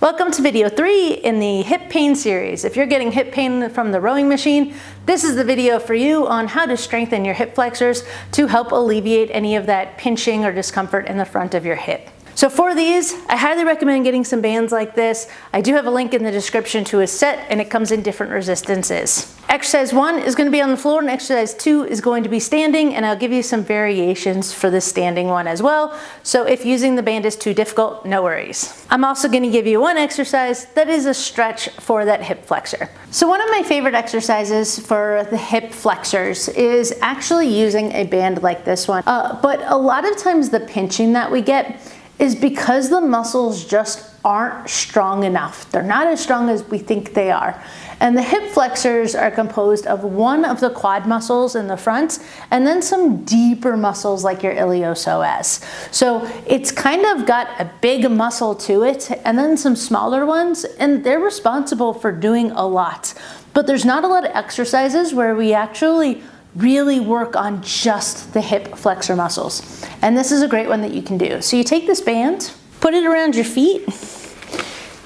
Welcome to video 3 in the hip pain series. If you're getting hip pain from the rowing machine, this is the video for you on how to strengthen your hip flexors to help alleviate any of that pinching or discomfort in the front of your hip. So for these, I highly recommend getting some bands like this. I do have a link in the description to a set, and it comes in different resistances. Exercise 1 is going to be on the floor, and exercise 2 is going to be standing, and I'll give you some variations for the standing one as well. So if using the band is too difficult, no worries. I'm also going to give you one exercise that is a stretch for that hip flexor. So one of my favorite exercises for the hip flexors is actually using a band like this one. But a lot of times the pinching that we get is because the muscles just aren't strong enough. They're not as strong as we think they are. And the hip flexors are composed of one of the quad muscles in the front and then some deeper muscles like your iliopsoas. So it's kind of got a big muscle to it and then some smaller ones, and they're responsible for doing a lot. But there's not a lot of exercises where we actually really work on just the hip flexor muscles. And this is a great one that you can do. So you take this band, put it around your feet,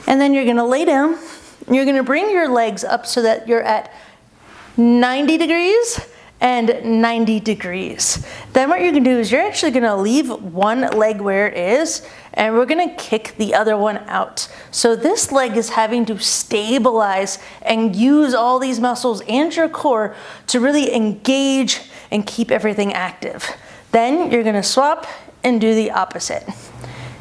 and then you're gonna lay down. You're gonna bring your legs up so that you're at 90 degrees and 90 degrees. Then what you're gonna do is you're actually gonna leave one leg where it is, and we're gonna kick the other one out. So this leg is having to stabilize and use all these muscles and your core to really engage and keep everything active. Then you're gonna swap and do the opposite.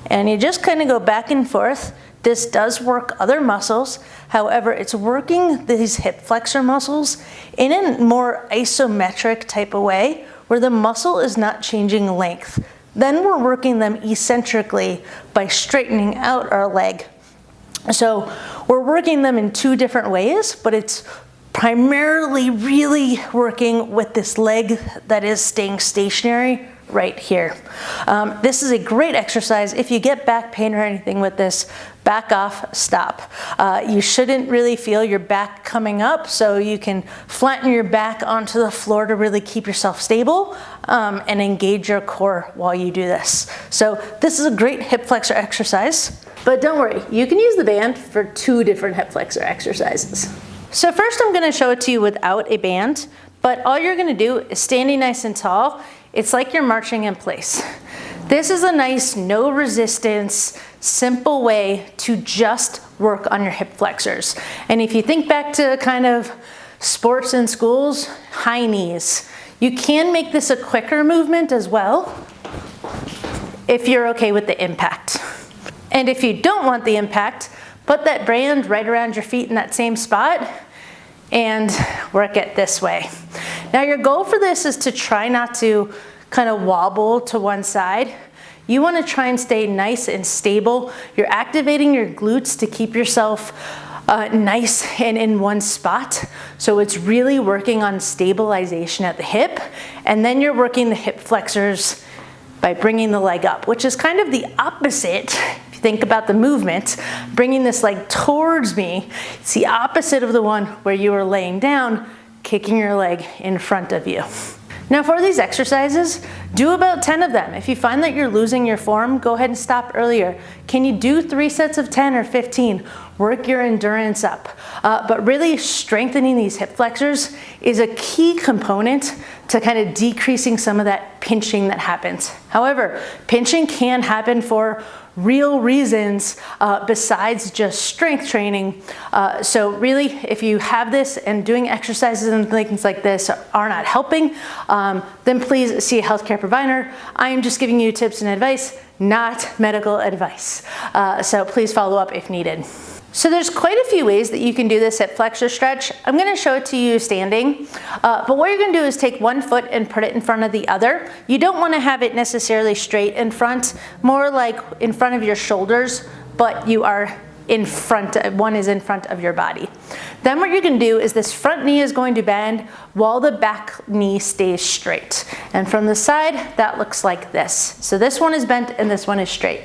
And you just kind of go back and forth. This does work other muscles. However, it's working these hip flexor muscles in a more isometric type of way where the muscle is not changing length. Then we're working them eccentrically by straightening out our leg. So we're working them in two different ways, but it's primarily really working with this leg that is staying stationary right here. This is a great exercise. If you get back pain or anything with this, back off, stop. You shouldn't really feel your back coming up, so you can flatten your back onto the floor to really keep yourself stable and engage your core while you do this. So this is a great hip flexor exercise, but don't worry, you can use the band for two different hip flexor exercises. So first I'm gonna show it to you without a band, but all you're gonna do is standing nice and tall. It's like you're marching in place. This is a nice, no resistance, simple way to just work on your hip flexors. And if you think back to kind of sports in schools, high knees. You can make this a quicker movement as well if you're okay with the impact. And if you don't want the impact, put that band right around your feet in that same spot and work it this way. Now your goal for this is to try not to kind of wobble to one side. You want to try and stay nice and stable. You're activating your glutes to keep yourself nice and in one spot. So it's really working on stabilization at the hip, and then you're working the hip flexors by bringing the leg up, which is kind of the opposite. If you think about the movement, bringing this leg towards me, it's the opposite of the one where you are laying down, kicking your leg in front of you. Now for these exercises, do about 10 of them. If you find that you're losing your form, go ahead and stop earlier. Can you do 3 sets of 10 or 15? Work your endurance up. But really strengthening these hip flexors is a key component to kind of decreasing some of that pinching that happens. However, pinching can happen for real reasons besides just strength training. So really, if you have this and doing exercises and things like this are not helping, then please see a healthcare provider. I am just giving you tips and advice, not medical advice. So please follow up if needed. So there's quite a few ways that you can do this hip flexor stretch. I'm gonna show it to you standing, but what you're gonna do is take one foot and put it in front of the other. You don't wanna have it necessarily straight in front, more like in front of your shoulders, but you are in front, one is in front of your body. Then what you're gonna do is this front knee is going to bend while the back knee stays straight. And from the side, that looks like this. So this one is bent and this one is straight.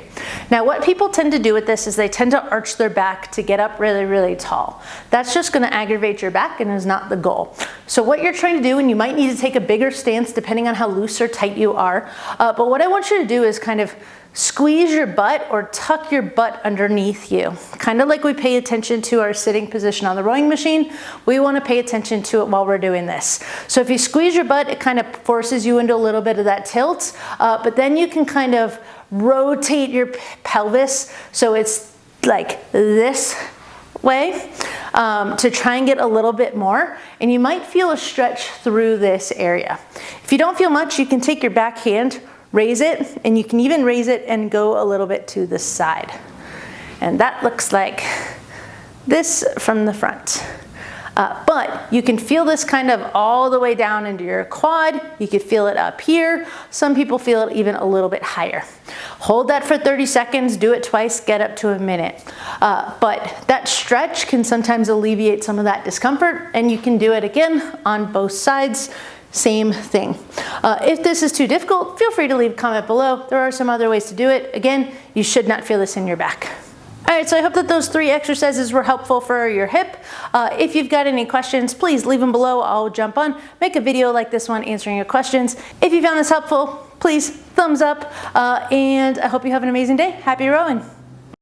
Now what people tend to do with this is they tend to arch their back to get up really, really tall. That's just gonna aggravate your back and is not the goal. So what you're trying to do, and you might need to take a bigger stance depending on how loose or tight you are, but what I want you to do is kind of squeeze your butt or tuck your butt underneath you. Kind of like we pay attention to our sitting position on the rowing machine, we want to pay attention to it while we're doing this. So if you squeeze your butt, it kind of forces you into a little bit of that tilt, but then you can kind of rotate your pelvis so it's like this way to try and get a little bit more, and you might feel a stretch through this area. If you don't feel much, you can take your back hand, raise it, and you can even raise it and go a little bit to the side. And that looks like this from the front. But you can feel this kind of all the way down into your quad. You could feel it up here. Some people feel it even a little bit higher. Hold that for 30 seconds, do it twice, get up to a minute. But that stretch can sometimes alleviate some of that discomfort, and you can do it again on both sides. Same thing. If this is too difficult, feel free to leave a comment below. There are some other ways to do it. Again, you should not feel this in your back. All right, so I hope that those 3 exercises were helpful for your hip. If you've got any questions, please leave them below. I'll jump on, make a video like this one answering your questions. If you found this helpful, please thumbs up, and I hope you have an amazing day. Happy rowing.